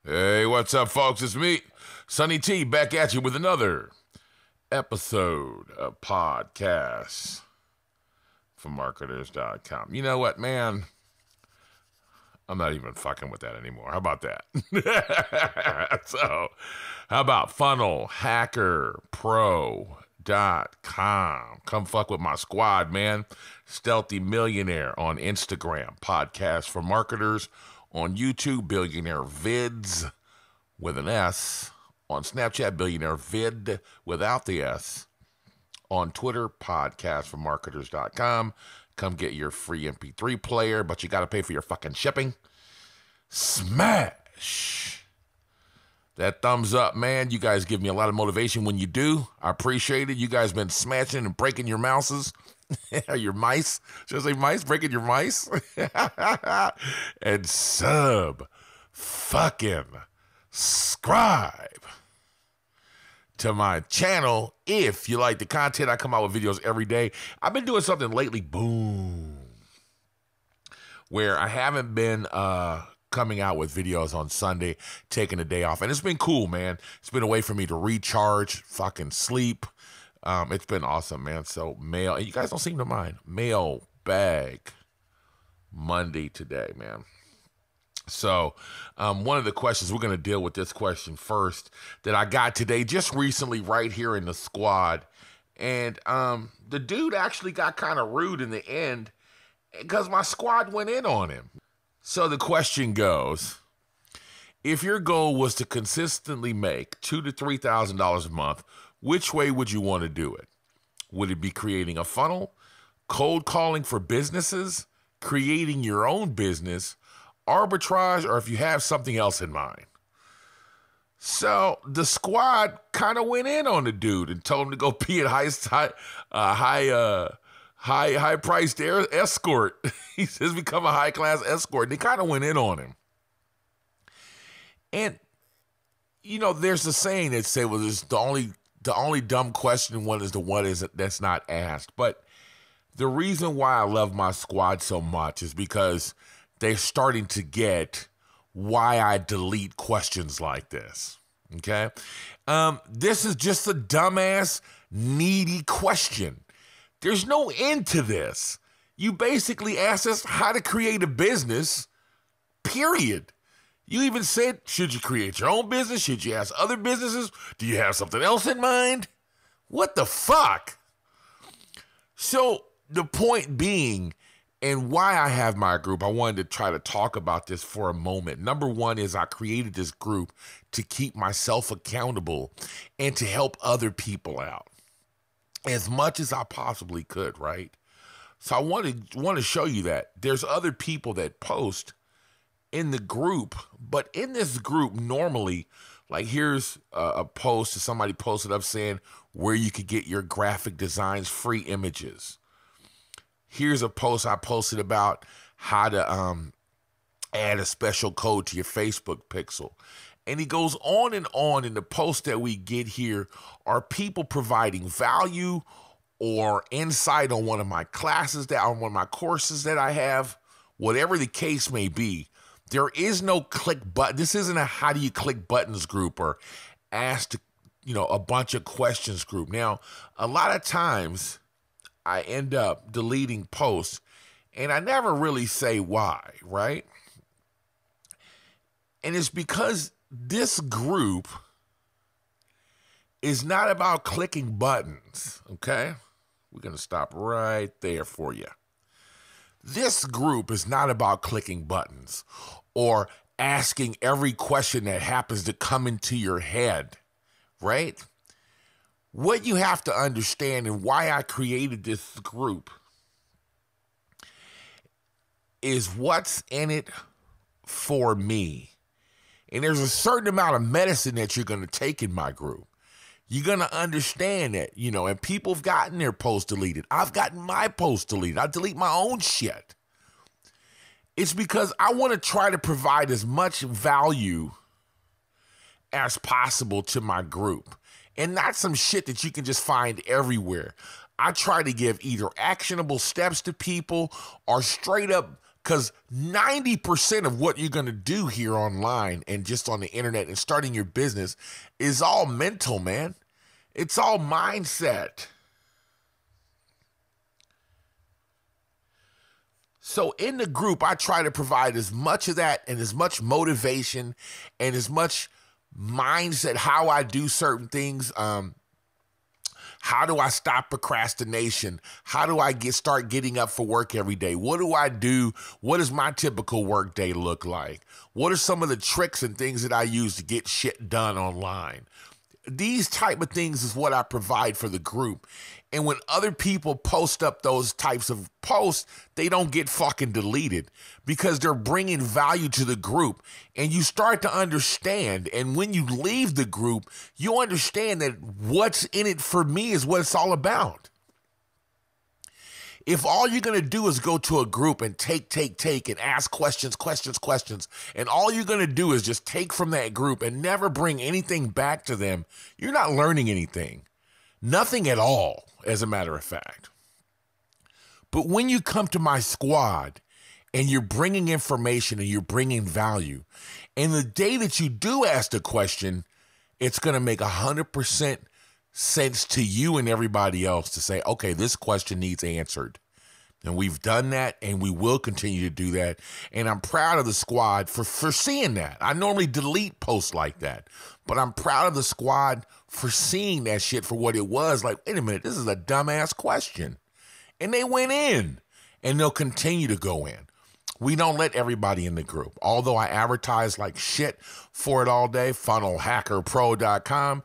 Hey, what's up, folks? It's me, Sonny T, back at you with another episode of Podcasts from Marketers.com. You know what, man? I'm not even fucking with that anymore. How about that? So, how about funnelhackerpro.com? Come fuck with my squad, man. Stealthy Millionaire on Instagram. Podcast for Marketers on YouTube. Billionaire Vids with an S. On Snapchat, Billionaire Vid without the S. On Twitter, podcast for Marketers.com. Come get your free MP3 player, but you got to pay for your fucking shipping. Smash that thumbs up, man. You guys give me a lot of motivation when you do. I appreciate it. You guys been smashing and breaking your mouses. Your mice. Should I say mice? Breaking your mice? And fucking subscribe to my channel if you like the content. I come out with videos every day. I've been doing something lately, boom, where I haven't been coming out with videos on Sunday, taking a day off. And it's been cool, man. It's been a way for me to recharge, fucking sleep. It's been awesome, man. So mail, and you guys don't seem to mind. Mail bag Monday today, man. So one of the questions, we're going to deal with this question first that I got today just recently right here in the squad. And the dude actually got kind of rude in the end because my squad went in on him. So the question goes, if your goal was to consistently make $2,000 to $3,000 a month, which way would you want to do it? Would it be creating a funnel, cold calling for businesses, creating your own business, arbitrage, or if you have something else in mind? So the squad kind of went in on the dude and told him to go be a high-priced escort. He says become a high-class escort. They kind of went in on him. And, you know, there's a saying that say, well, there's the only dumb question one is the one that's not asked. But the reason why I love my squad so much is because they're starting to get why I delete questions like this, okay? This is just a dumbass, needy question. There's no end to this. You basically asked us how to create a business, period. You even said, should you create your own business? Should you ask other businesses? Do you have something else in mind? What the fuck? So the point being, and why I have my group, I wanted to try to talk about this for a moment. Number one is I created this group to keep myself accountable and to help other people out as much as I possibly could, right? So I want to show you that there's other people that post in the group, but in this group normally, like here's a post that somebody posted up saying where you could get your graphic designs, free images. Here's a post I posted about how to add a special code to your Facebook pixel. And he goes on and on. In the posts that we get here are people providing value or insight on one of my classes, on one of my courses that I have, whatever the case may be. There is no click button. This isn't a how do you click buttons group or ask a bunch of questions group. Now, a lot of times I end up deleting posts and I never really say why, right? And it's because this group is not about clicking buttons, okay? We're going to stop right there for you. This group is not about clicking buttons or asking every question that happens to come into your head, right? What you have to understand and why I created this group is what's in it for me. And there's a certain amount of medicine that you're going to take in my group. You're going to understand that, and people have gotten their posts deleted. I've gotten my posts deleted. I delete my own shit. It's because I want to try to provide as much value as possible to my group. And not some shit that you can just find everywhere. I try to give either actionable steps to people or straight up Because 90% of what you're going to do here online and just on the internet and starting your business is all mental, man. It's all mindset. So in the group, I try to provide as much of that and as much motivation and as much mindset, how I do certain things. How do I stop procrastination? How do I start getting up for work every day? What do I do? What does my typical work day look like? What are some of the tricks and things that I use to get shit done online? These type of things is what I provide for the group. And when other people post up those types of posts, they don't get fucking deleted because they're bringing value to the group. And you start to understand. And when you leave the group, you understand that what's in it for me is what it's all about. If all you're going to do is go to a group and take, and ask questions, and all you're going to do is just take from that group and never bring anything back to them, you're not learning anything. Nothing at all, as a matter of fact. But when you come to my squad and you're bringing information and you're bringing value, and the day that you do ask the question, it's going to make 100% sense to you and everybody else to say, okay, this question needs answered. And we've done that, and we will continue to do that. And I'm proud of the squad for seeing that. I normally delete posts like that, but I'm proud of the squad for seeing that shit for what it was. Like, wait a minute, this is a dumbass question. And they went in, and they'll continue to go in. We don't let everybody in the group. Although I advertise like shit for it all day, funnelhackerpro.com,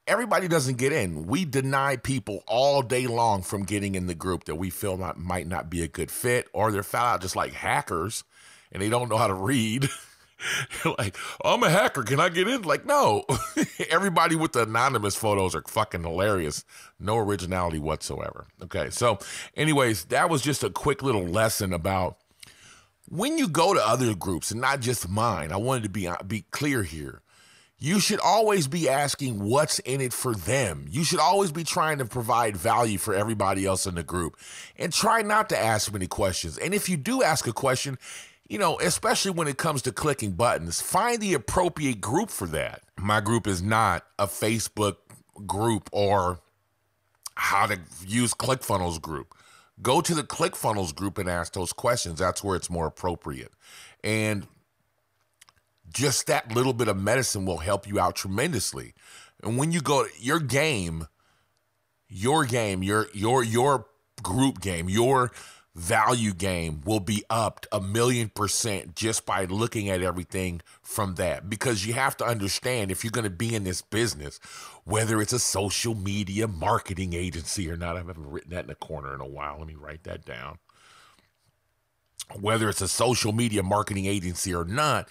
everybody doesn't get in. We deny people all day long from getting in the group that we feel might not be a good fit, or they're flat out just like hackers and they don't know how to read. Like, oh, I'm a hacker. Can I get in? Like, no. Everybody with the anonymous photos are fucking hilarious. No originality whatsoever. Okay, so anyways, that was just a quick little lesson about when you go to other groups, and not just mine. I wanted to be clear here. You should always be asking what's in it for them. You should always be trying to provide value for everybody else in the group, and try not to ask many questions. And if you do ask a question, especially when it comes to clicking buttons, find the appropriate group for that. My group is not a Facebook group or how to use ClickFunnels group. Go to the ClickFunnels group and ask those questions. That's where it's more appropriate. And just that little bit of medicine will help you out tremendously. And when you go, your group game, your value game will be upped 1,000,000% just by looking at everything from that. Because you have to understand, if you're going to be in this business, whether it's a social media marketing agency or not, I haven't written that in the corner in a while. Let me write that down. Whether it's a social media marketing agency or not,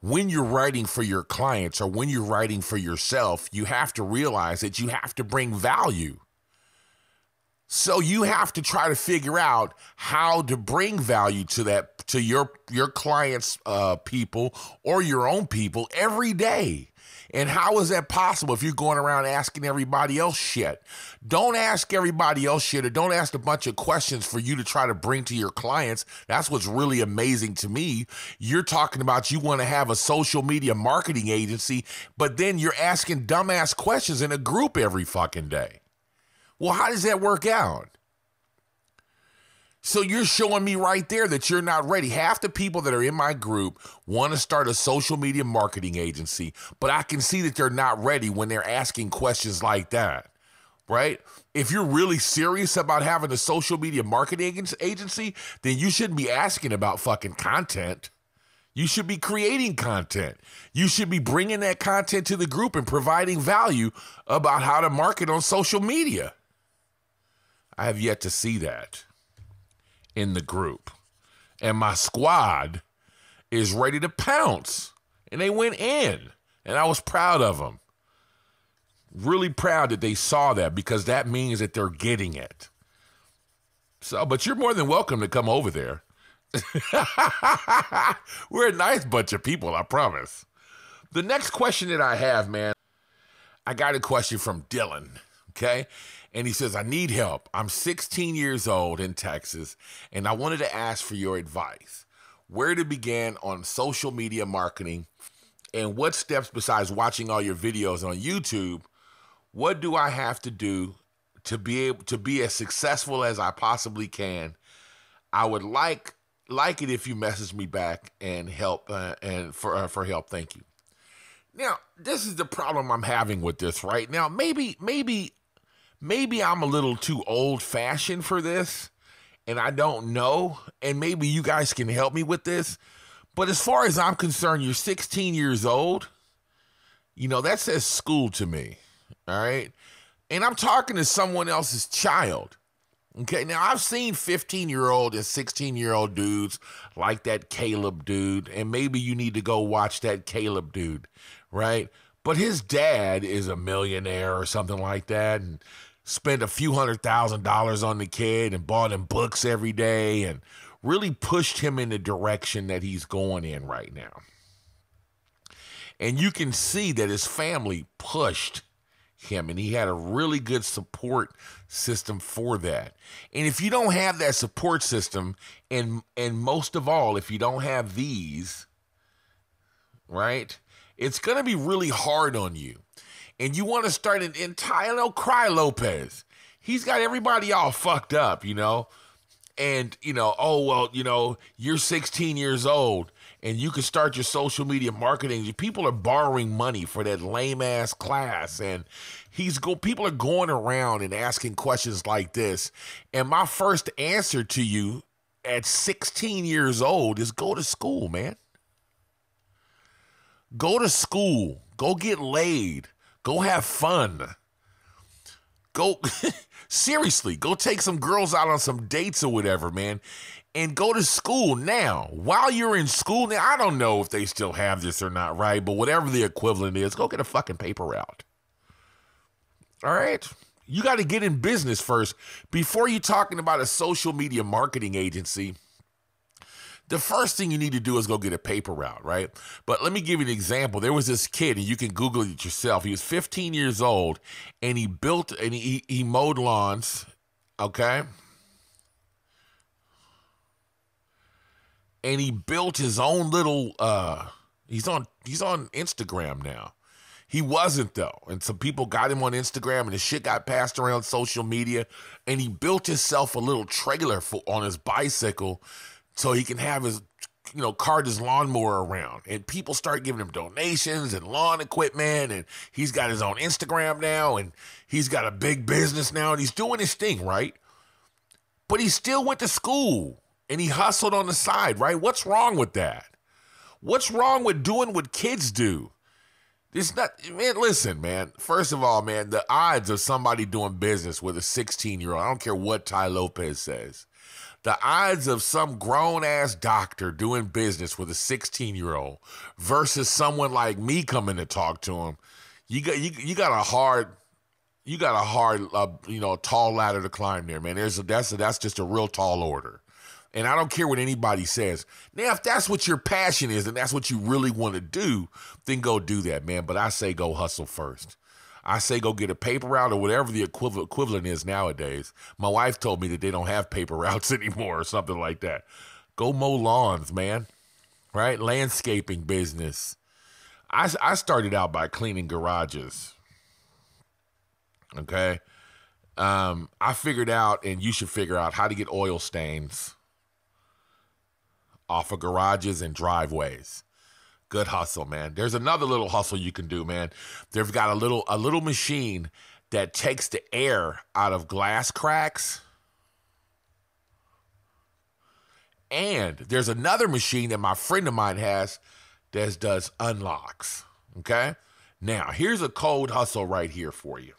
when you're writing for your clients or when you're writing for yourself, you have to realize that you have to bring value. So you have to try to figure out how to bring value to your clients' people or your own people every day. And how is that possible if you're going around asking everybody else shit? Don't ask everybody else shit, or don't ask a bunch of questions for you to try to bring to your clients. That's what's really amazing to me. You're talking about you want to have a social media marketing agency, but then you're asking dumbass questions in a group every fucking day. Well, how does that work out? So you're showing me right there that you're not ready. Half the people that are in my group want to start a social media marketing agency, but I can see that they're not ready when they're asking questions like that, right? If you're really serious about having a social media marketing agency, then you shouldn't be asking about fucking content. You should be creating content. You should be bringing that content to the group and providing value about how to market on social media. I have yet to see that in the group. And my squad is ready to pounce. And they went in. And I was proud of them. Really proud that they saw that, because that means that they're getting it. So, but you're more than welcome to come over there. We're a nice bunch of people, I promise. The next question that I have, man, I got a question from Dylan. Okay. And he says, I need help. I'm 16 years old in Texas, and I wanted to ask for your advice. Where to begin on social media marketing, and what steps besides watching all your videos on YouTube, what do I have to do to be able to be as successful as I possibly can? I would like it if you message me back and help and for help. Thank you. Now, this is the problem I'm having with this right now. Maybe I'm a little too old-fashioned for this, and I don't know, and maybe you guys can help me with this. But as far as I'm concerned, you're 16 years old. You know, that says school to me, all right? And I'm talking to someone else's child. Okay, now I've seen 15-year-old and 16-year-old dudes like that Caleb dude, and maybe you need to go watch that Caleb dude, right? But his dad is a millionaire or something like that, and spent a few $100,000 on the kid and bought him books every day and really pushed him in the direction that he's going in right now. And you can see that his family pushed him, and he had a really good support system for that. And if you don't have that support system, and most of all, if you don't have these, right, it's going to be really hard on you. And you want to start an entire, cry Lopez. He's got everybody all fucked up, you know. And, you know, oh, well, you know, you're 16 years old and you can start your social media marketing. People are borrowing money for that lame-ass class. And people are going around and asking questions like this. And my first answer to you at 16 years old is go to school, man. Go to school. Go get laid. Go have fun. Go, seriously, go take some girls out on some dates or whatever, man. And go to school now. While you're in school, now, I don't know if they still have this or not, right? But whatever the equivalent is, go get a fucking paper route. All right? You got to get in business first. Before you're talking about a social media marketing agency, the first thing you need to do is go get a paper route, right? But let me give you an example. There was this kid, and you can Google it yourself. He was 15 years old, and he built, and he mowed lawns, okay? And he built his own little, he's on Instagram now. He wasn't, though. And some people got him on Instagram, and the shit got passed around social media, and he built himself a little trailer on his bicycle so he can have his, you know, cart his lawnmower around. And people start giving him donations and lawn equipment. And he's got his own Instagram now. And he's got a big business now. And he's doing his thing, right? But he still went to school. And he hustled on the side, right? What's wrong with that? What's wrong with doing what kids do? It's not, man, listen, man. First of all, man, the odds of somebody doing business with a 16-year-old, I don't care what Ty Lopez says, the odds of some grown-ass doctor doing business with a 16-year-old versus someone like me coming to talk to him, you got a hard, tall ladder to climb there, man. That's just a real tall order. And I don't care what anybody says. Now, if that's what your passion is and that's what you really want to do, then go do that, man. But I say go hustle first. I say go get a paper route or whatever the equivalent is nowadays. My wife told me that they don't have paper routes anymore or something like that. Go mow lawns, man, right? Landscaping business. I started out by cleaning garages, okay? I figured out, and you should figure out, how to get oil stains off of garages and driveways. Good hustle, man. There's another little hustle you can do, man. They've got a little machine that takes the air out of glass cracks. And there's another machine that my friend of mine has that does unlocks, okay? Now, here's a cold hustle right here for you.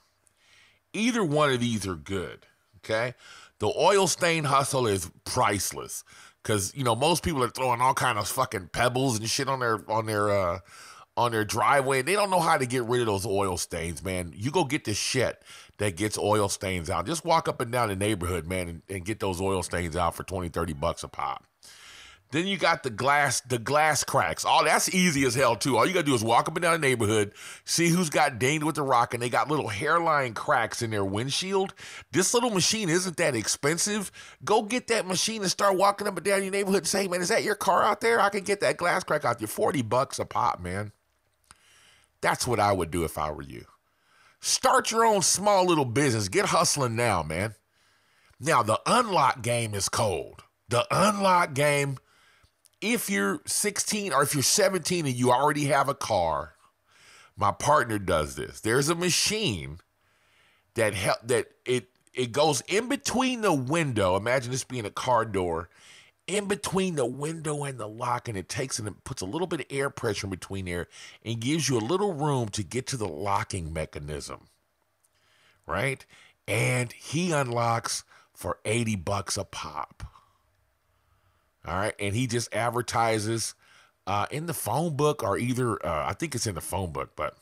Either one of these are good, okay? The oil stain hustle is priceless. Because, you know, most people are throwing all kind of fucking pebbles and shit on their driveway. They don't know how to get rid of those oil stains, man. You go get the shit that gets oil stains out. Just walk up and down the neighborhood, man, and get those oil stains out for $20, $30 a pop. Then you got the glass cracks. Oh, that's easy as hell too. All you gotta do is walk up and down the neighborhood, see who's got dinged with the rock, and they got little hairline cracks in their windshield. This little machine isn't that expensive. Go get that machine and start walking up and down your neighborhood and say, hey, man, is that your car out there? I can get that glass crack out there. $40 a pop, man. That's what I would do if I were you. Start your own small little business. Get hustling now, man. Now, the unlock game is cold. The unlock game, if you're 16 or if you're 17 and you already have a car, my partner does this. There's a machine that it goes in between the window. Imagine this being a car door. In between the window and the lock, and it takes and puts a little bit of air pressure in between there and gives you a little room to get to the locking mechanism, right? And he unlocks for $80 a pop. All right, and he just advertises in the phone book, or either I think it's in the phone book, but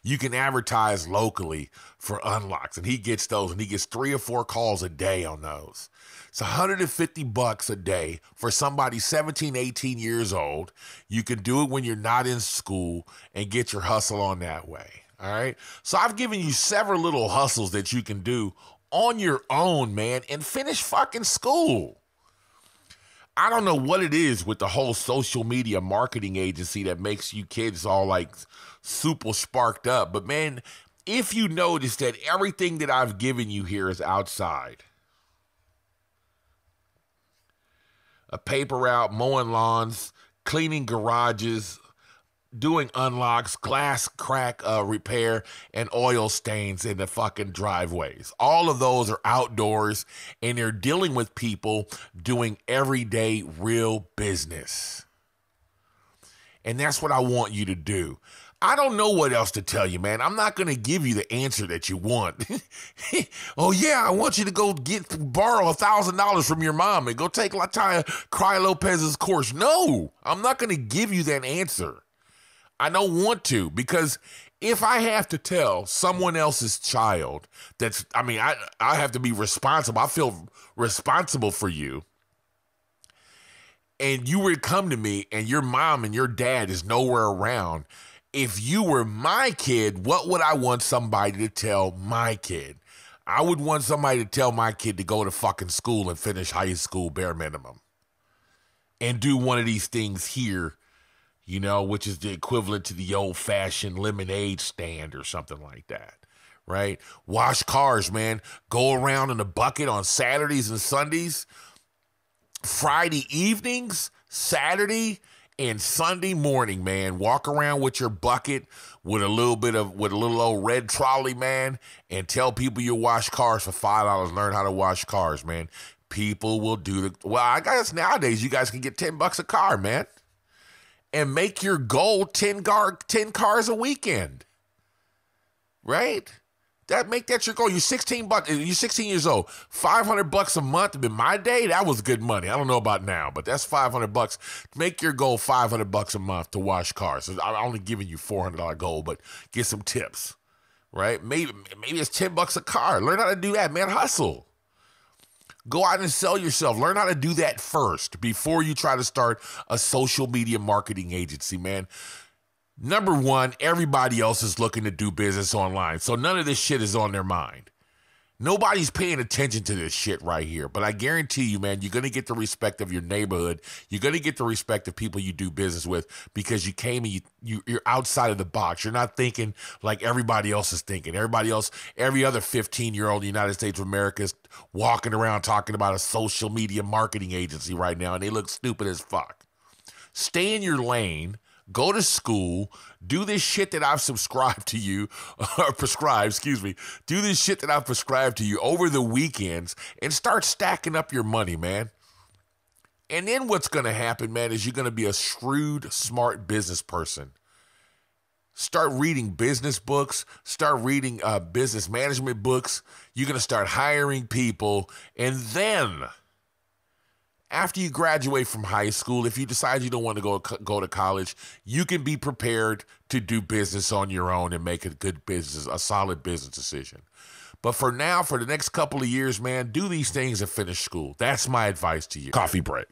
you can advertise locally for unlocks, and he gets those, and he gets 3 or 4 calls a day on those. It's $150 a day for somebody 17, 18 years old. You can do it when you're not in school and get your hustle on that way. All right. So I've given you several little hustles that you can do on your own, man, and finish fucking school. I don't know what it is with the whole social media marketing agency that makes you kids all like super sparked up. But man, if you notice that everything that I've given you here is outside, a paper route, mowing lawns, cleaning garages, doing unlocks, glass crack repair, and oil stains in the fucking driveways. All of those are outdoors, and they're dealing with people doing everyday real business. And that's what I want you to do. I don't know what else to tell you, man. I'm not going to give you the answer that you want. Oh, yeah, I want you to go borrow $1,000 from your mom and go take Cry Lopez's course. No, I'm not going to give you that answer. I don't want to, because if I have to tell someone else's child I have to be responsible. I feel responsible for you. And you would come to me and your mom and your dad is nowhere around. If you were my kid, what would I want somebody to tell my kid? I would want somebody to tell my kid to go to fucking school and finish high school bare minimum. And do one of these things here, you know, which is the equivalent to the old-fashioned lemonade stand or something like that, right? Wash cars, man. Go around in a bucket on Saturdays and Sundays. Friday evenings, Saturday and Sunday morning, man, walk around with your bucket with a little old red trolley, man, and tell people you wash cars for $5. Learn how to wash cars, man. People will do I guess nowadays you guys can get $10 a car, man, and make your goal 10 cars a weekend, right? Make that your goal. You're 16 years old. $500 a month. In my day, that was good money. I don't know about now, but that's $500. Make your goal $500 a month to wash cars. So I'm only giving you $400 goal, but get some tips, right? Maybe it's $10 a car. Learn how to do that, man. Hustle. Go out and sell yourself. Learn how to do that first before you try to start a social media marketing agency, man. Number one, everybody else is looking to do business online, so none of this shit is on their mind. Nobody's paying attention to this shit right here, but I guarantee you, man, you're going to get the respect of your neighborhood. You're going to get the respect of people you do business with because you came and you're outside of the box. You're not thinking like everybody else is thinking. Everybody else, every other 15-year-old in the United States of America is walking around talking about a social media marketing agency right now, and they look stupid as fuck. Stay in your lane. Go to school, do this shit that I've subscribed to you, or prescribed, do this shit that I've prescribed to you over the weekends and start stacking up your money, man. And then what's going to happen, man, is you're going to be a shrewd, smart business person. Start reading business books, start reading business management books. You're going to start hiring people, and then after you graduate from high school, if you decide you don't want to go to college, you can be prepared to do business on your own and make a solid business decision. But for now, for the next couple of years, man, do these things and finish school. That's my advice to you. Coffee break.